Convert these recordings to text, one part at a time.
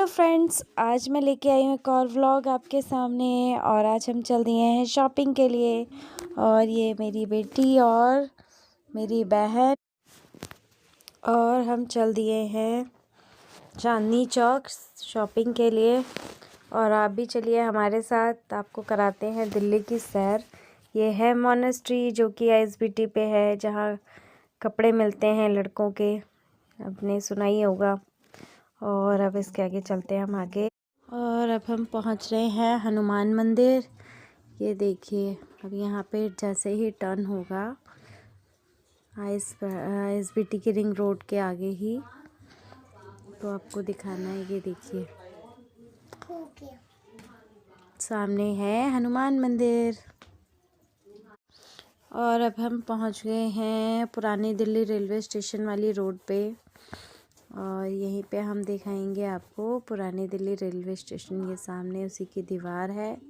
Hello friends, आज मैं लेके आई हूँ एक और व्लॉग आपके सामने। और आज हम चल दिए हैं शॉपिंग के लिए। और ये मेरी बेटी और मेरी बहन, और हम चल दिए हैं चांदनी चौक शॉपिंग के लिए। और आप भी चलिए हमारे साथ, आपको कराते हैं दिल्ली की सैर। ये है मोनेस्ट्री जो कि आईएसबीटी पे है, जहाँ कपड़े मिलते हैं लड़कों के, आपने सुना ही होगा। और अब इसके आगे चलते हैं हम आगे। और अब हम पहुंच रहे हैं हनुमान मंदिर। ये देखिए, अब यहाँ पे जैसे ही टर्न होगा आईएसबीटी की रिंग रोड के आगे ही, तो आपको दिखाना है। ये देखिए सामने है हनुमान मंदिर। और अब हम पहुँच गए हैं पुरानी दिल्ली रेलवे स्टेशन वाली रोड पे। और यहीं पे हम दिखाएंगे आपको पुरानी दिल्ली रेलवे स्टेशन। ये सामने उसी की दीवार है।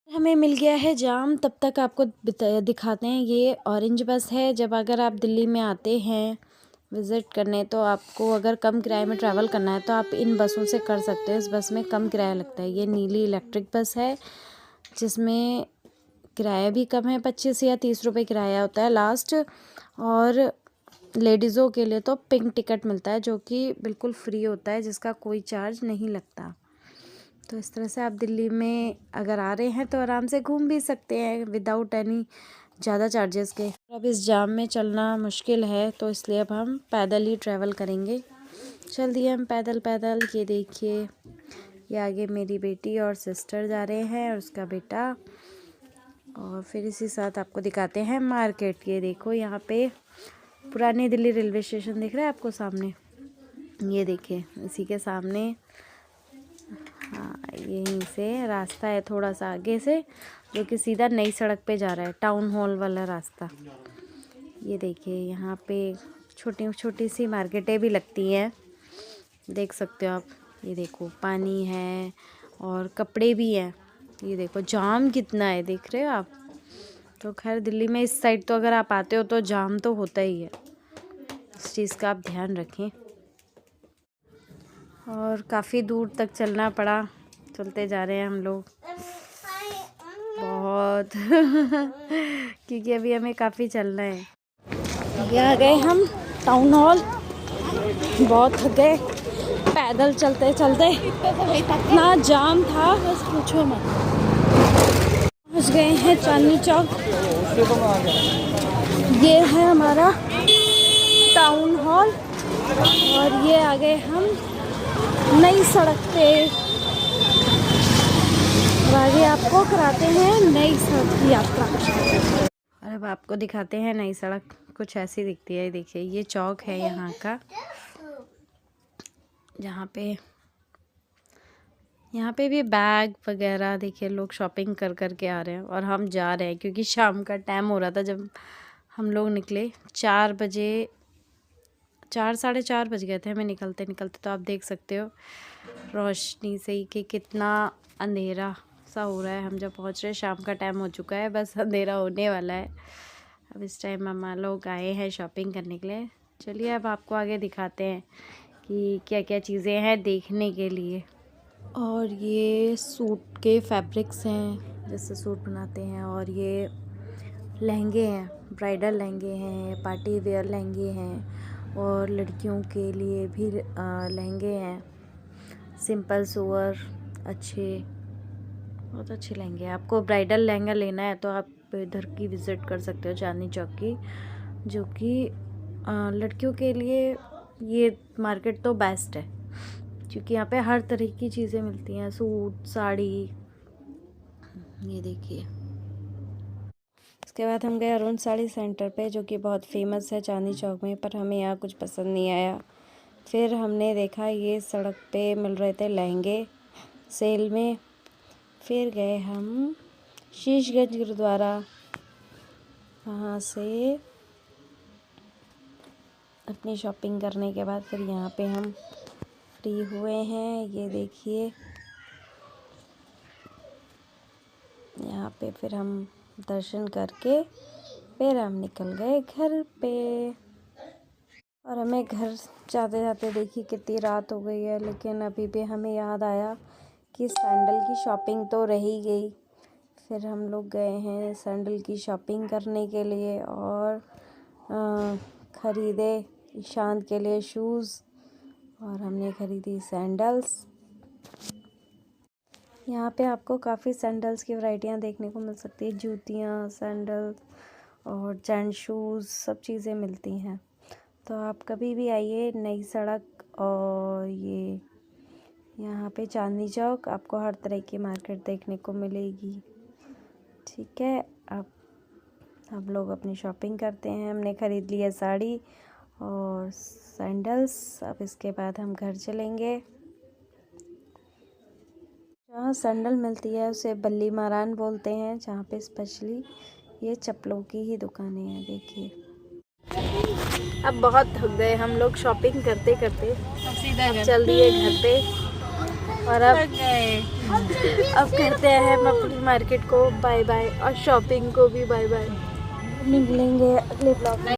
हमें मिल गया है जाम, तब तक आपको दिखाते हैं। ये ऑरेंज बस है। जब अगर आप दिल्ली में आते हैं विज़िट करने, तो आपको अगर कम किराए में ट्रैवल करना है तो आप इन बसों से कर सकते हो। इस बस में कम किराया लगता है। ये नीली इलेक्ट्रिक बस है जिसमें किराया भी कम है, 25 या 30 रुपये किराया होता है लास्ट। और लेडीज़ों के लिए तो पिंक टिकट मिलता है जो कि बिल्कुल फ्री होता है, जिसका कोई चार्ज नहीं लगता। तो इस तरह से आप दिल्ली में अगर आ रहे हैं तो आराम से घूम भी सकते हैं विदाउट एनी ज़्यादा चार्जेस के। अब इस जाम में चलना मुश्किल है, तो इसलिए अब हम पैदल ही ट्रैवल करेंगे। चल दिए हम पैदल पैदल। ये देखिए, ये आगे मेरी बेटी और सिस्टर जा रहे हैं और उसका बेटा। और फिर इसी साथ आपको दिखाते हैं मार्केट। ये देखो, यहाँ पे पुरानी दिल्ली रेलवे स्टेशन दिख रहा है आपको सामने। ये देखिए इसी के सामने, हाँ, यहीं से रास्ता है थोड़ा सा आगे से, जो कि सीधा नई सड़क पे जा रहा है, टाउन हॉल वाला रास्ता। ये देखिए, यहाँ पे छोटी छोटी सी मार्केटें भी लगती हैं, देख सकते हो आप। ये देखो पानी है और कपड़े भी हैं। ये देखो जाम कितना है, देख रहे हो आप। तो खैर दिल्ली में इस साइड तो अगर आप आते हो तो जाम तो होता ही है, इस चीज़ का आप ध्यान रखें। और काफ़ी दूर तक चलना पड़ा, चलते जा रहे हैं हम लोग बहुत क्योंकि अभी हमें काफ़ी चलना है। ये आ गए हम टाउन हॉल। बहुत थक गए पैदल चलते चलते, इतना जाम था बस पूछो मत। पहुँच गए हैं चांदनी चौक। ये है हमारा टाउन हॉल। और ये आ गए हम नई सड़क पे। और आगे आपको कराते हैं नई सड़क की यात्रा। और अब आपको दिखाते हैं नई सड़क, कुछ ऐसी दिखती है। देखिए, ये चौक है यहाँ का, जहाँ पे भी बैग वगैरह देखिए लोग शॉपिंग कर कर के आ रहे हैं। और हम जा रहे हैं क्योंकि शाम का टाइम हो रहा था जब हम लोग निकले। 4 बजे, 4 साढ़े 4 बज गए थे हमें निकलते निकलते। तो आप देख सकते हो रोशनी से ही कि कितना अंधेरा सा हो रहा है। हम जब पहुंच रहे हैं शाम का टाइम हो चुका है, बस अंधेरा होने वाला है। अब इस टाइम मामा लोग आए हैं शॉपिंग करने के लिए। चलिए अब आपको आगे दिखाते हैं कि क्या क्या चीज़ें हैं देखने के लिए। और ये सूट के फैब्रिक्स हैं जिससे सूट बनाते हैं। और ये लहंगे हैं, ब्राइडल लहंगे हैं, पार्टी वेयर लहंगे हैं। और लड़कियों के लिए भी लहंगे हैं, सिंपल सोवर, अच्छे, बहुत अच्छे लहंगे हैं। आपको ब्राइडल लहंगा लेना है तो आप इधर की विज़िट कर सकते हो, चांदनी चौक की, जो कि लड़कियों के लिए ये मार्केट तो बेस्ट है, क्योंकि यहाँ पे हर तरह की चीज़ें मिलती हैं, सूट, साड़ी। ये देखिए, इसके बाद हम गए अरुण साड़ी सेंटर पे, जो कि बहुत फेमस है चांदनी चौक में, पर हमें यहाँ कुछ पसंद नहीं आया। फिर हमने देखा ये सड़क पे मिल रहे थे लहंगे सेल में। फिर गए हम शीशगंज गुरुद्वारा, वहाँ से अपनी शॉपिंग करने के बाद फिर यहाँ पे हम फ्री हुए हैं। ये देखिए, यहाँ पे फिर हम दर्शन करके फिर हम निकल गए घर पे। और हमें घर जाते जाते देखिए कितनी रात हो गई है, लेकिन अभी भी हमें याद आया कि सैंडल की शॉपिंग तो रह ही गई। फिर हम लोग गए हैं सैंडल की शॉपिंग करने के लिए और ख़रीदे ईशांत के लिए शूज़ और हमने ख़रीदी सैंडल्स। यहाँ पे आपको काफ़ी सैंडल्स की वैरायटियाँ देखने को मिल सकती है, जूतियाँ, सैंडल्स और जेंट्स शूज़ सब चीज़ें मिलती हैं। तो आप कभी भी आइए नई सड़क और ये यहाँ पे चांदनी चौक, आपको हर तरह की मार्केट देखने को मिलेगी। ठीक है, अब हम लोग अपनी शॉपिंग करते हैं। हमने ख़रीद लिया साड़ी और सैंडल्स। अब इसके बाद हम घर चलेंगे। जहाँ सैंडल मिलती है उसे बल्ली मारान बोलते हैं, जहाँ पे स्पेशली ये चप्पलों की ही दुकानें हैं। देखिए, अब बहुत थक गए हम लोग शॉपिंग करते करते, अब चल दिए घर पे और अब करते हैं हम अपनी मार्केट को बाय बाय और शॉपिंग को भी बाय बाय। मिलेंगे अगले ब्लॉग में।